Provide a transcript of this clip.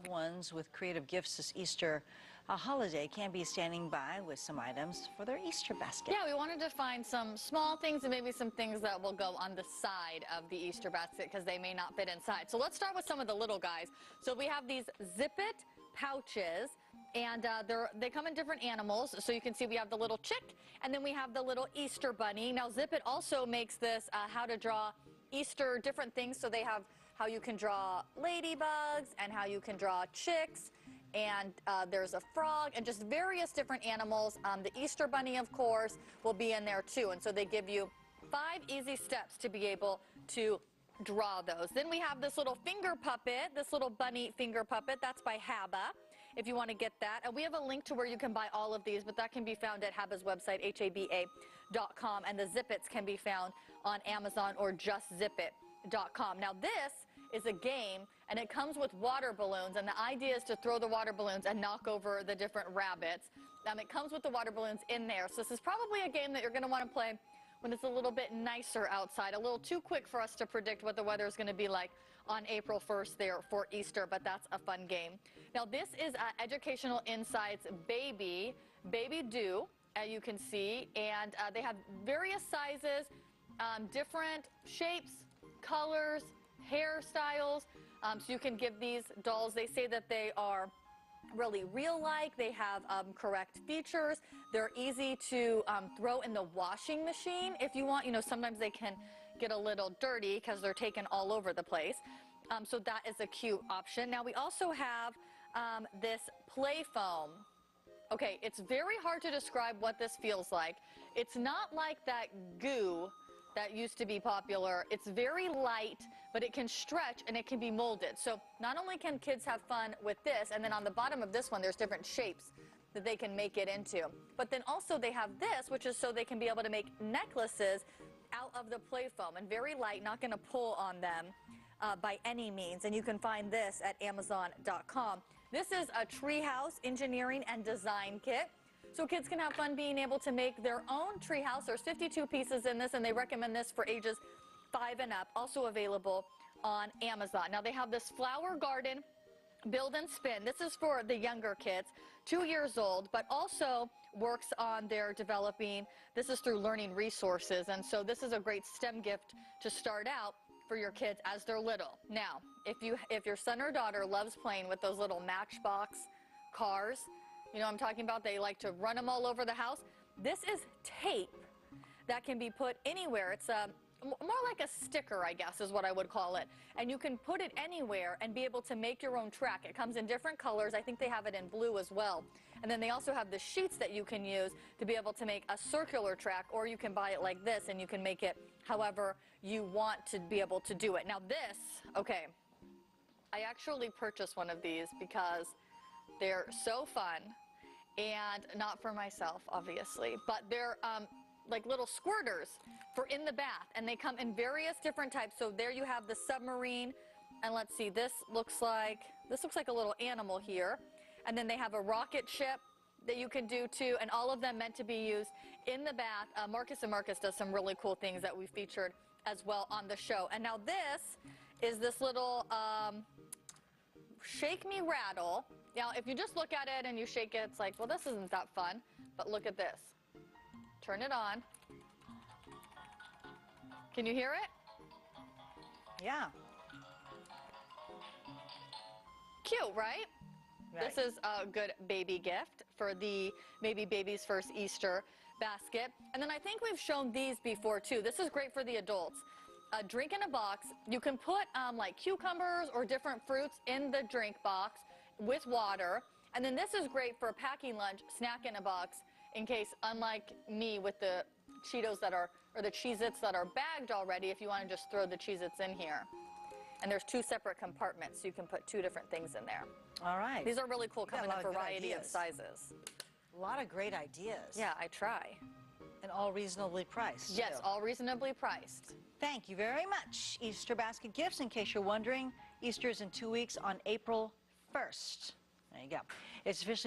ones with creative gifts this Easter holiday. Cambi standing by with some items for their Easter basket. Yeah, we wanted to find some small things and maybe some things that will go on the side of the Easter basket because they may not fit inside. So let's start with some of the little guys. So we have these Zip-It pouches, and they come in different animals. So you can see we have the little chick, and then we have the little Easter bunny. Now Zip-It also makes this how to draw Easter different things. So they have how you can draw ladybugs and how you can draw chicks, and there's a frog and just various different animals. The Easter bunny, of course, will be in there too, and so they give you 5 easy steps to be able to draw those. Then we have this little finger puppet, this little bunny finger puppet. That's by Haba, if you want to get that. And we have a link to where you can buy all of these, but that can be found at Haba's website, haba.com, and the Zip-Its can be found on Amazon or justzipit.com. Now this is a game, and it comes with water balloons, and the idea is to throw the water balloons and knock over the different rabbits. It comes with the water balloons in there, so this is probably a game that you're going to want to play when it's a little bit nicer outside. A little too quick for us to predict what the weather is going to be like on April 1st there for Easter, but that's a fun game. Now this is Educational Insights Baby Do, you can see, and they have various sizes, different shapes, colors, hairstyles, so you can give these dolls. They say that they are really real-like. They have correct features. They're easy to throw in the washing machine if you want. You know, sometimes they can get a little dirty because they're taken all over the place. So that is a cute option. Now we also have this play foam. Okay, it's very hard to describe what this feels like. It's not like that goo that used to be popular. It's very light, but it can stretch and it can be molded. So not only can kids have fun with this, and then on the bottom of this one there's different shapes that they can make it into, but then also they have this, which is so they can be able to make necklaces out of the play foam, and very light, not going to pull on them by any means. And you can find this at Amazon.com. This is a treehouse engineering and design kit. So kids can have fun being able to make their own treehouse. There's 52 pieces in this, and they recommend this for ages 5 and up, also available on Amazon. Now they have this flower garden build and spin. This is for the younger kids, 2 years old, but also works on their developing. This is through Learning Resources, and so this is a great STEM gift to start out for your kids as they're little. Now, if your son or daughter loves playing with those little Matchbox cars, you know what I'm talking about? They like to run them all over the house. This is tape that can be put anywhere. It's more like a sticker, I guess, is what I would call it. And you can put it anywhere and be able to make your own track. It comes in different colors. I think they have it in blue as well. And then they also have the sheets that you can use to be able to make a circular track, or you can buy it like this and you can make it however you want to be able to do it. Now this, okay, I actually purchased one of these because they're so fun, and not for myself, obviously, but they're like little squirters for in the bath, and they come in various different types. So there you have the submarine, and let's see, this looks like a little animal here, and then they have a rocket ship that you can do too, and all of them meant to be used in the bath. Marcus and Marcus does some really cool things that we featured as well on the show. And now this is this little Shake Me Rattle. Now, if you just look at it and you shake it, it's like, well, this isn't that fun. But look at this. Turn it on. Can you hear it? Yeah. Cute, right? This is a good baby gift for the maybe baby's first Easter basket. And then I think we've shown these before too. This is great for the adults. A drink in a box. You can put like cucumbers or different fruits in the drink box with water. And then this is great for a packing lunch, snack in a box, in case, unlike me with the Cheetos that are, or the Cheez-Its that are bagged already, if you want to just throw the Cheez-Its in here. And there's 2 separate compartments, so you can put 2 different things in there. All right. These are really cool, coming in a variety of sizes. A lot of great ideas. Yeah, I try. And all reasonably priced. Yes, too. all reasonably priced. Thank you very much. Easter basket gifts, in case you're wondering. Easter is in 2 weeks on April 1st. There you go. It's officially